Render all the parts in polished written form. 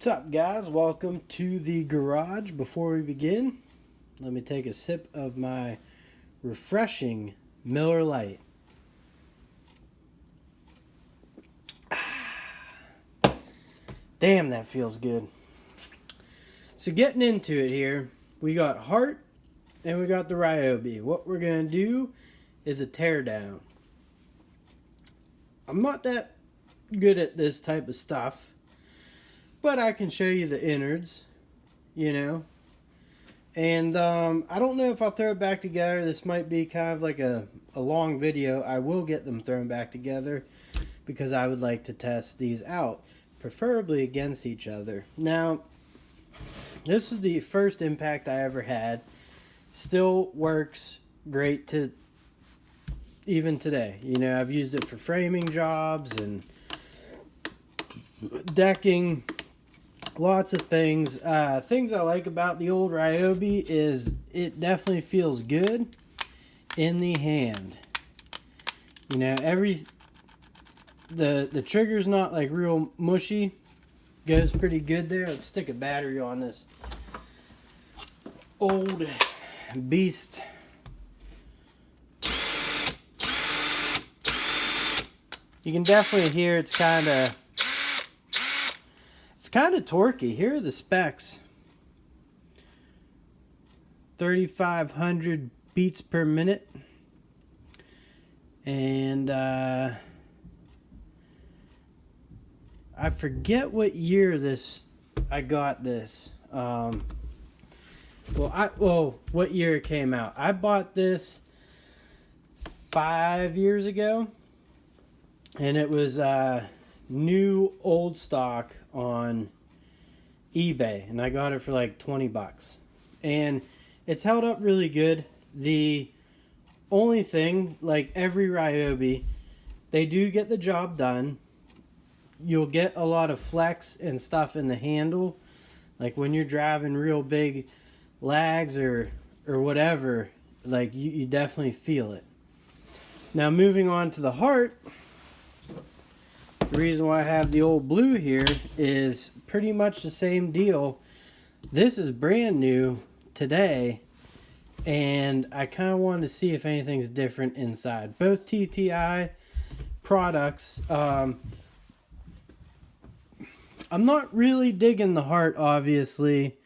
What's up, guys? Welcome to the garage. Before we begin, let me take a sip of my refreshing Miller Lite. Damn, that feels good. So getting into it here, we got Hart and we got the Ryobi. What we're going to do is a teardown. I'm not that good at this type of stuff, but I can show you the innards, you know. And I don't know if I'll throw it back together. This might be kind of like a long video. I will get them thrown back together because I would like to test these out, preferably against each other. Now, this is the first impact I ever had. Still works great to even today. You know, I've used it for framing jobs and decking. Lots of things. Things I like about the old Ryobi is it definitely feels good in the hand. You know, the trigger's not like real mushy. Goes pretty good there. Let's stick a battery on this old beast. You can definitely hear it's kind of torquey. Here are the specs. 3,500 beats per minute. And I forget what year I got this. What year it came out. I bought this 5 years ago. And it was new old stock on eBay, and I got it for like 20 bucks, and it's held up really good. The only thing, like every Ryobi, they do get the job done. You'll get a lot of flex and stuff in the handle, like when you're driving real big lags or whatever, like you definitely feel it. Now moving on to the Hart. The reason why I have the old blue here is pretty much the same deal. This is brand new today, and I kind of wanted to see if anything's different inside. Both TTI products. I'm not really digging the Hart, obviously.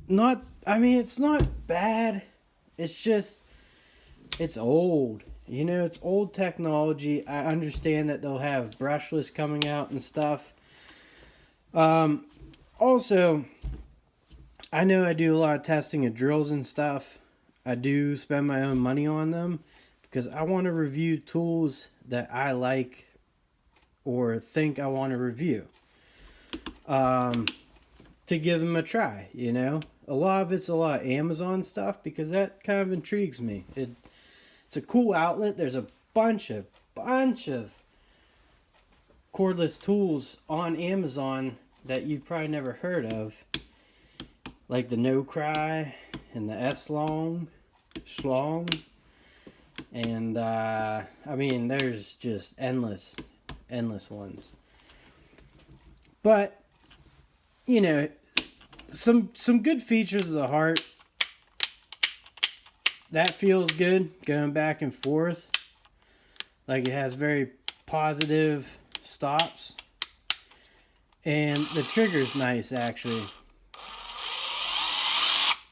It's not bad. It's just, it's old. You know, it's old technology. I understand that they'll have brushless coming out and stuff. Also, I know I do a lot of testing of drills and stuff. I do spend my own money on them because I want to review tools that I like or think I want to review. To give them a try, you know. A lot of it's a lot of Amazon stuff because that kind of intrigues me. It's a cool outlet. There's a bunch of cordless tools on Amazon that you've probably never heard of, like the No Cry and the Schlong, and there's just endless ones. But you know, some good features of the Hart. That feels good, going back and forth. Like it has very positive stops. And the trigger's nice, actually.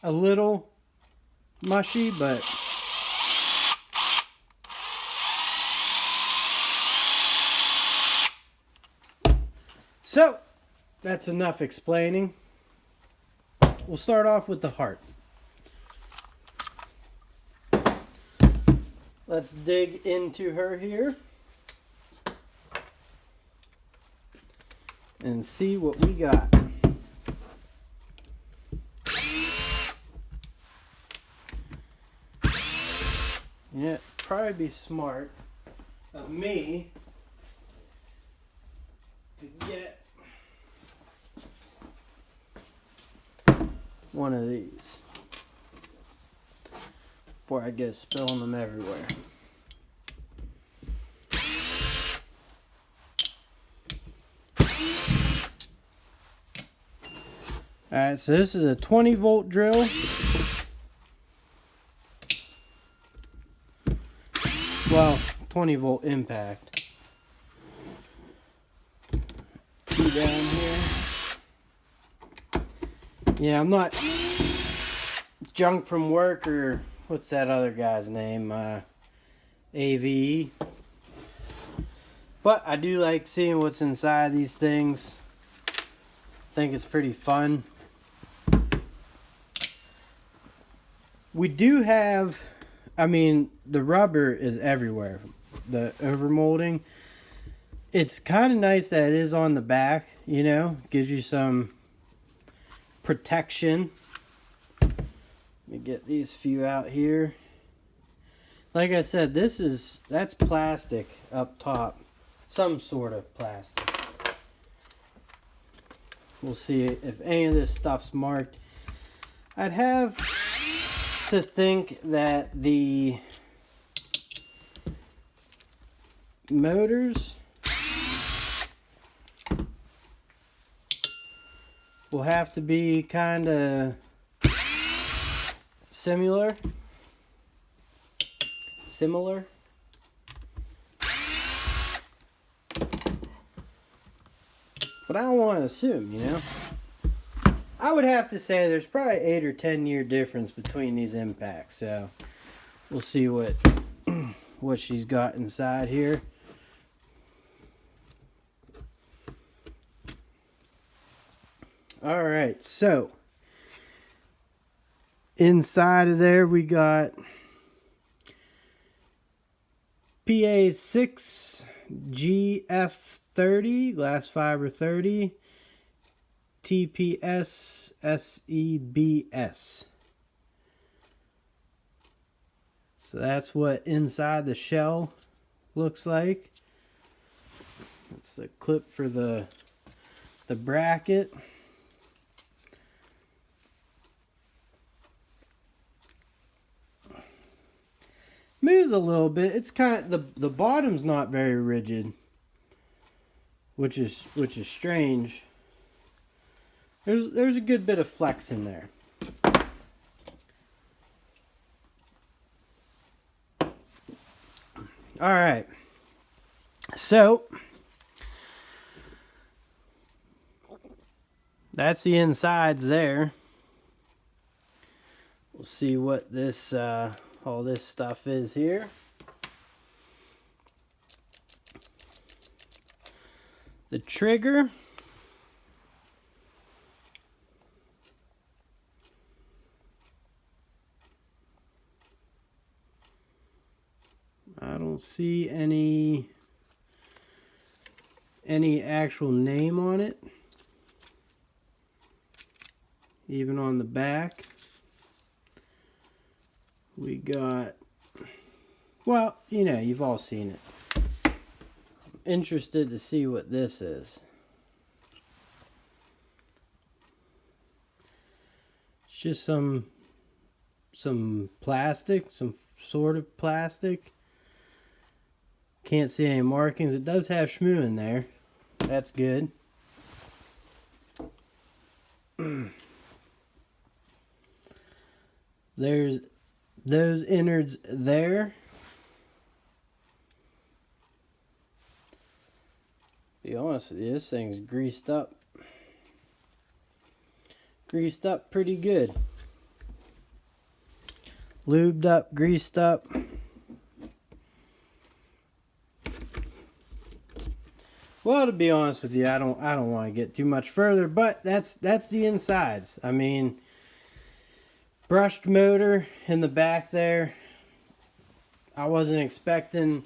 A little mushy, but so that's enough explaining. We'll start off with the Hart. Let's dig into her here and see what we got. Yeah, probably be smart of me to get one of these before I go spilling them everywhere. Alright, so this is a 20-volt drill. Well, 20-volt impact. Down here. Yeah, I'm not junk from work, or what's that other guy's name? AVE. But I do like seeing what's inside these things. I think it's pretty fun. We do have, I mean, the rubber is everywhere. The overmolding. It's kind of nice that it is on the back, you know, gives you some protection. Let me get these few out here. Like I said, that's plastic up top. Some sort of plastic. We'll see if any of this stuff's marked. I'd have to think that the motors will have to be kind of similar. But I don't want to assume, you know. I would have to say there's probably 8 or 10 year difference between these impacts. So we'll see what she's got inside here. All right, so inside of there we got PA6 GF30 glass fiber 30 TPS SEBS. So that's what inside the shell looks like. That's the clip for the bracket. Moves a little bit. It's kind of the bottom's not very rigid, which is strange. There's a good bit of flex in there. All right. So that's the insides there. We'll see what this all this stuff is here. The trigger. I don't see any actual name on it. Even on the back. We got, well, you know, you've all seen it. I'm interested to see what this is. It's just some plastic, some sort of plastic. Can't see any markings. It does have shmoo in there. That's good. There's those innards there. Be honest with you, this thing's greased up. Greased up pretty good. Lubed up, greased up. Well, to be honest with you, I don't want to get too much further, but that's the insides. I mean, brushed motor in the back there. I wasn't expecting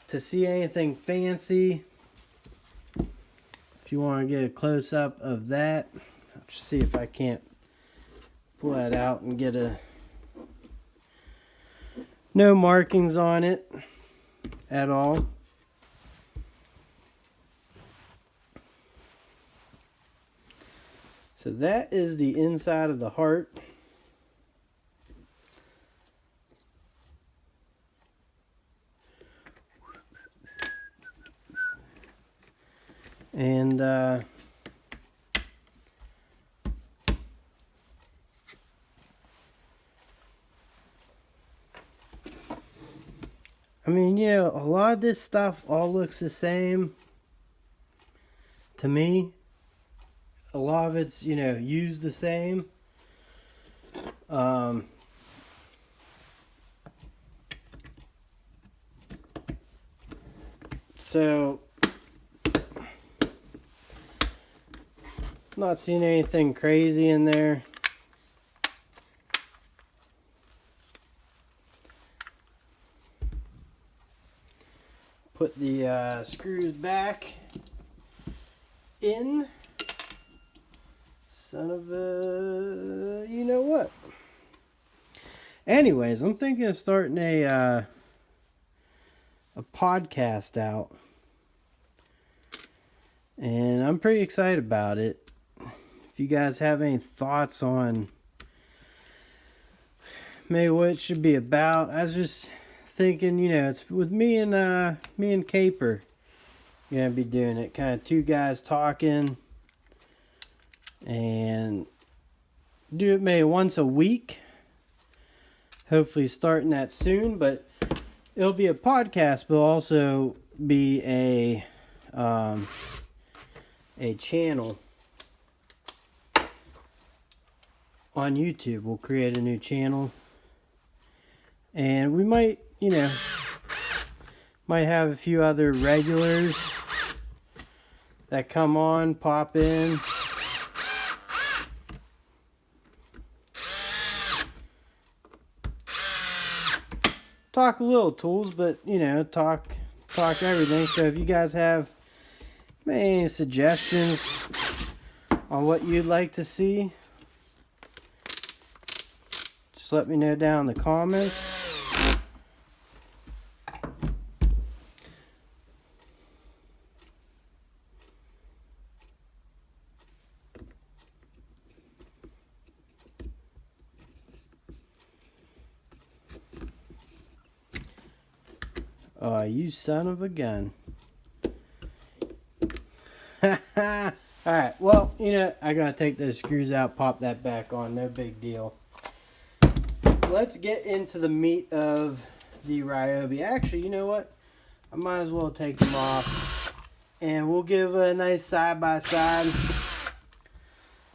to see anything fancy. If you want to get a close-up of that, I'll just see if I can't pull that out and get no markings on it at all. So that is the inside of the Hart. And I mean, you know, a lot of this stuff all looks the same to me. A lot of it's, you know, used the same. So, not seeing anything crazy in there. Put the screws back in. Son of a, you know what? Anyways, I'm thinking of starting a podcast out, and I'm pretty excited about it. If you guys have any thoughts on maybe what it should be about, I was just thinking, you know, it's with me and Caper gonna be doing it. Kind of two guys talking, and do it maybe once a week. Hopefully starting that soon, but it'll be a podcast, but also be a channel on YouTube. We'll create a new channel, and we might, you know, might have a few other regulars that come on, pop in. Talk a little tools, but, you know, talk everything. So if you guys have any suggestions on what you'd like to see, just let me know down in the comments. Oh, you son of a gun. Alright, well, you know, I gotta take those screws out, pop that back on, no big deal. Let's get into the meat of the Ryobi. Actually, you know what? I might as well take them off, and we'll give a nice side-by-side.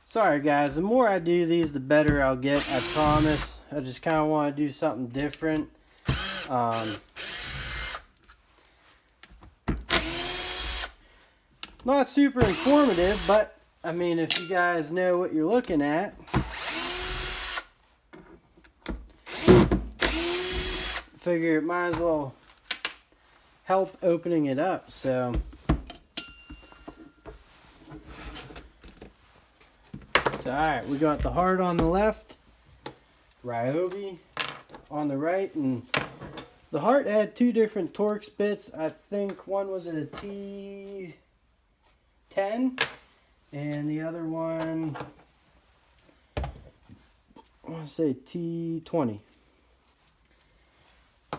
Sorry, guys, the more I do these, the better I'll get, I promise. I just kind of want to do something different. Not super informative, but I mean, if you guys know what you're looking at, figure it might as well help opening it up. So, alright, we got the Hart on the left, Ryobi on the right, and the Hart had two different Torx bits. I think one was a T10, and the other one, I want to say T20.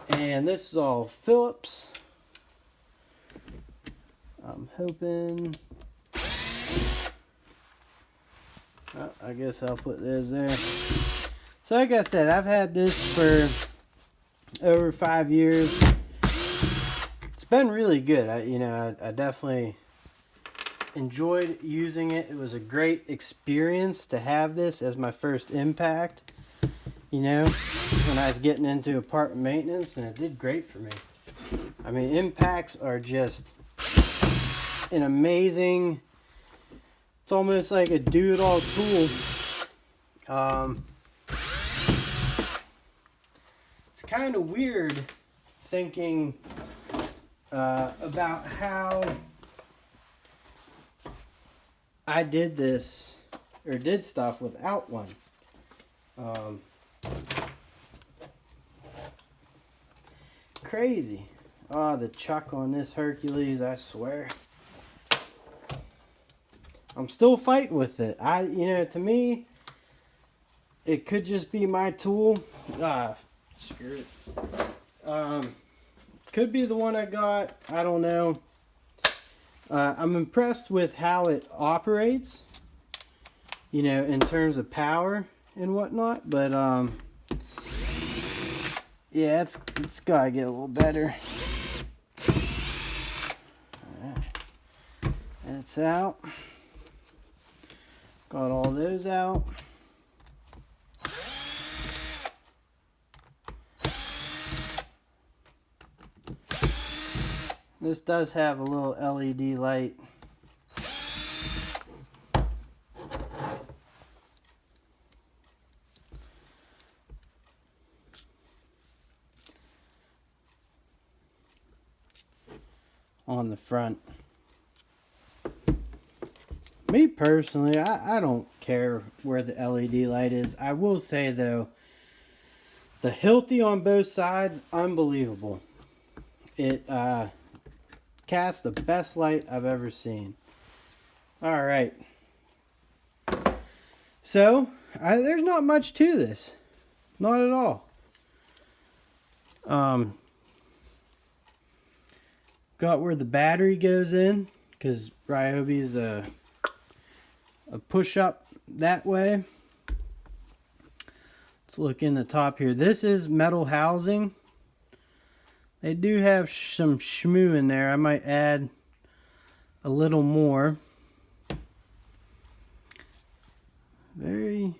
And this is all Phillips. I'm hoping. Oh, I guess I'll put this there. So like I said, I've had this for over 5 years. It's been really good. I definitely enjoyed using it. It was a great experience to have this as my first impact, you know, when I was getting into apartment maintenance, and it did great for me. I mean, impacts are just an amazing, it's almost like a do-it-all tool. It's kind of weird thinking about how I did this, or did stuff without one. Crazy. Oh, the chuck on this Hercules, I swear. I'm still fighting with it. To me, it could just be my tool. Screw it. Could be the one I got. I don't know. I'm impressed with how it operates, you know, in terms of power and whatnot, but Yeah, it's gotta get a little better. That's out. Got all those out. This does have a little LED light. On the front. Me personally, I don't care where the LED light is. I will say though, the Hilti on both sides, unbelievable. It casts the best light I've ever seen. Alright. So, there's not much to this. Not at all. Got where the battery goes in, because Ryobi's a push-up that way. Let's look in the top here. This is metal housing. They do have some shmoo in there. I might add a little more. Very...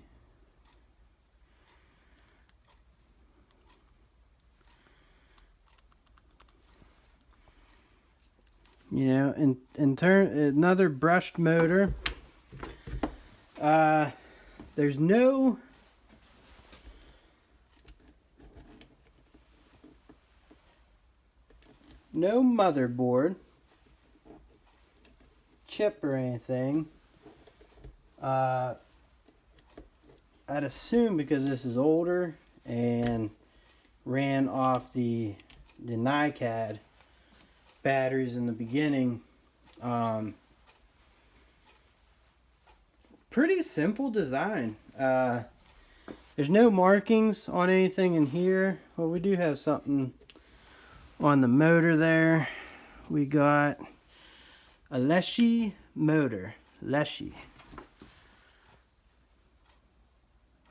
You know, in turn, another brushed motor. There's no motherboard chip or anything. I'd assume because this is older and ran off the NiCad batteries in the beginning. Pretty simple design. There's no markings on anything in here. Well, we do have something on the motor there. We got a Leshy motor. Leshy.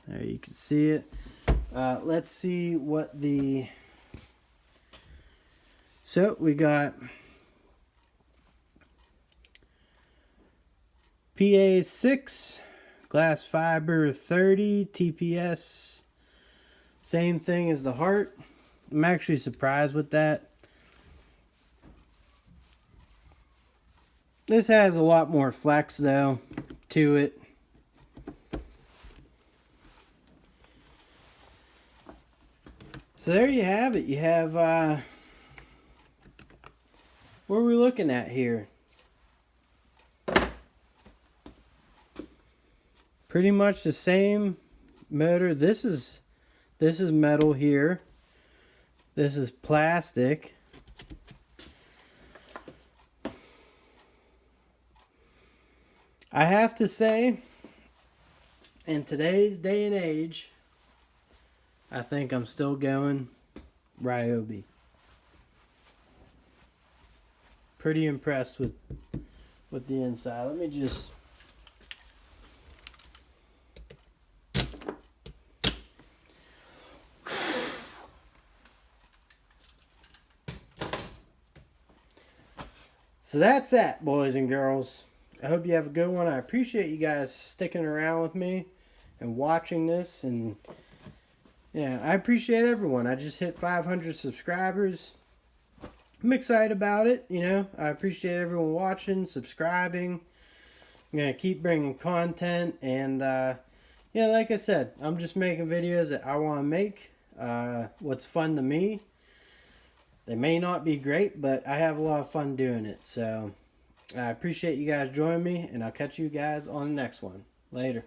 There you can see it. Let's see what the... So we got PA6, glass fiber 30, TPS, same thing as the Hart. I'm actually surprised with that. This has a lot more flex though to it. So there you have it. You have what are we looking at here? Pretty much the same motor. This is metal here. This is plastic. I have to say, in today's day and age, I think I'm still going Ryobi. Pretty impressed with the inside. Let me just... So that's that, boys and girls. I hope you have a good one. I appreciate you guys sticking around with me and watching this. And yeah, I appreciate everyone. I just hit 500 subscribers. I'm excited about it, you know. I appreciate everyone watching, subscribing. I'm going to keep bringing content. And, yeah, like I said, I'm just making videos that I want to make. What's fun to me. They may not be great, but I have a lot of fun doing it. So, I appreciate you guys joining me. And I'll catch you guys on the next one. Later.